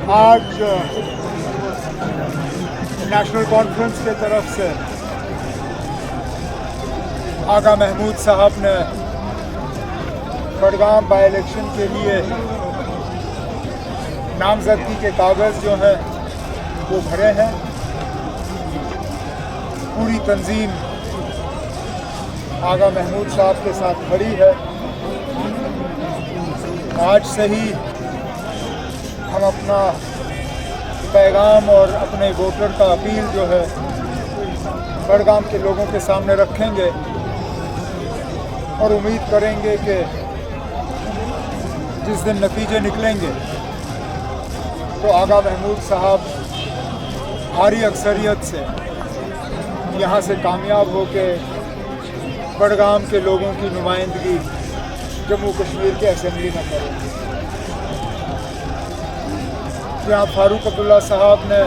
आज national conference के तरफ से आगा महमूद साहब ने बडगाम बाई इलेक्शन के लिए नामजदगी के कागज़ जो हैं वो भरे हैं। पूरी तंजीम आगा महमूद साहब के साथ खड़ी है। आज से ही हम अपना पैगाम और अपने वोटर का अपील जो है बडगाम के लोगों के सामने रखेंगे और उम्मीद करेंगे कि जिस दिन नतीजे निकलेंगे तो आगा महमूद साहब भारी अक्सरियत से यहाँ से कामयाब होकर बडगाम के लोगों की नुमाइंदगी जम्मू कश्मीर के असेंबली में करेंगे। जहाँ फारूक अब्दुल्ला साहब ने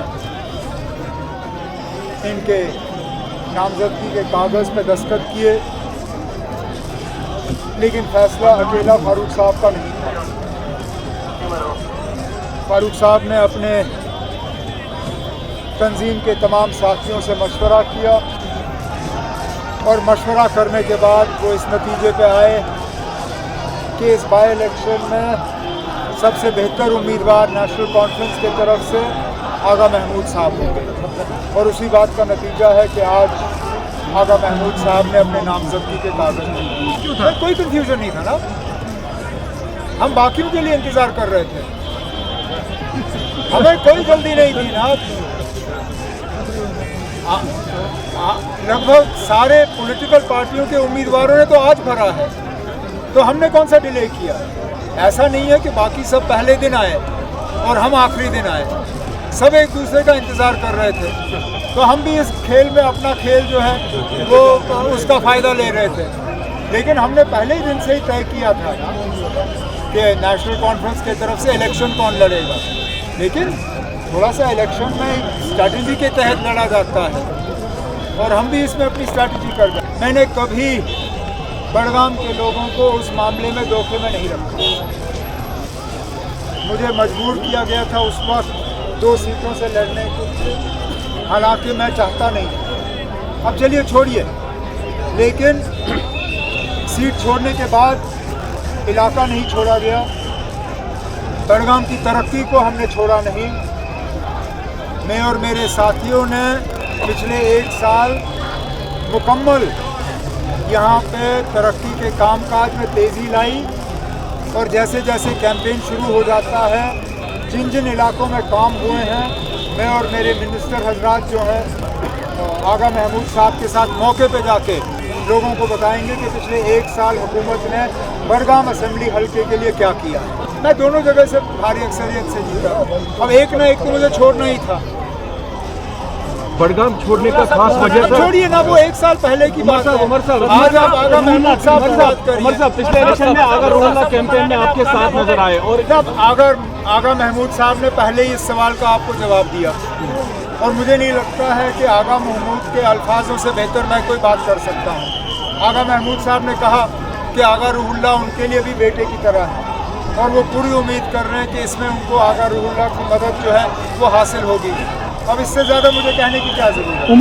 इनके नामजदगी के कागज़ पे दस्तखत किए, लेकिन फैसला अकेला फारूक साहब का नहीं था। फारूक साहब ने अपने तंजीम के तमाम साथियों से मशवरा किया और मशवरा करने के बाद वो इस नतीजे पे आए कि इस बाई इलेक्शन में सबसे बेहतर उम्मीदवार नेशनल कॉन्फ्रेंस की तरफ से आगा महमूद साहब होंगे। और उसी बात का नतीजा है कि आज आगा महमूद साहब ने अपने नामजदगी के कागज़ में कोई कंफ्यूजन नहीं था ना। हम बाकियों के लिए इंतज़ार कर रहे थे, हमें कोई जल्दी नहीं थी ना। लगभग सारे पॉलिटिकल पार्टियों के उम्मीदवारों ने तो आज भरा है, तो हमने कौन सा डिले किया। ऐसा नहीं है कि बाकी सब पहले दिन आए और हम आखिरी दिन आए, सब एक दूसरे का इंतज़ार कर रहे थे। तो हम भी इस खेल में अपना खेल जो है वो उसका फ़ायदा ले रहे थे। लेकिन हमने पहले ही दिन से ही तय किया था कि नेशनल कॉन्फ्रेंस की तरफ से इलेक्शन कौन लड़ेगा, लेकिन थोड़ा सा इलेक्शन में स्ट्रैटेजी के तहत लड़ा जाता है और हम भी इसमें अपनी स्ट्रैटेजी कर रहे हैं। मैंने कभी बडगाम के लोगों को उस मामले में धोखे में नहीं रखा। मुझे मजबूर किया गया था उस वक्त 2 सीटों से लड़ने को, हालांकि मैं चाहता नहीं। अब चलिए छोड़िए, लेकिन सीट छोड़ने के बाद इलाका नहीं छोड़ा गया, बडगाम की तरक्की को हमने छोड़ा नहीं। मैं और मेरे साथियों ने पिछले 1 साल मुकम्मल यहाँ पे तरक्की के कामकाज में तेज़ी लाई और जैसे जैसे कैंपेन शुरू हो जाता है, जिन जिन इलाकों में काम हुए हैं, मैं और मेरे मिनिस्टर हजरात जो हैं आगा महमूद साहब के साथ मौके पे जाके लोगों को बताएंगे कि पिछले 1 साल हुकूमत ने बडगाम असेंबली हल्के के लिए क्या किया। मैं दोनों जगह से भारी अक्सरियत से जीता, अब एक ना एक तो मुझे छोड़ना ही था। बडगाम छोड़ने का खास वजह था, छोड़िए ना, वो 1 साल पहले की बात है। आज आप आगा महमूद साहब की बात करिए। पिछले इलेक्शन में आगा रूहुल्लाह कैंपेन में आपके साथ नजर आए और जब आगा महमूद साहब ने पहले ही इस सवाल का आपको जवाब दिया और मुझे नहीं लगता है कि आगा महमूद के अल्फाजों से बेहतर मैं कोई बात कर सकता हूँ। आगा महमूद साहब ने कहा कि आगा रूहुल्लाह उनके लिए भी बेटे की तरह है और वो पूरी उम्मीद कर रहे हैं कि इसमें उनको आगा रूहुल्लाह की मदद जो है वो हासिल होगी। अब इससे ज़्यादा मुझे कहने की क्या ज़रूरत है।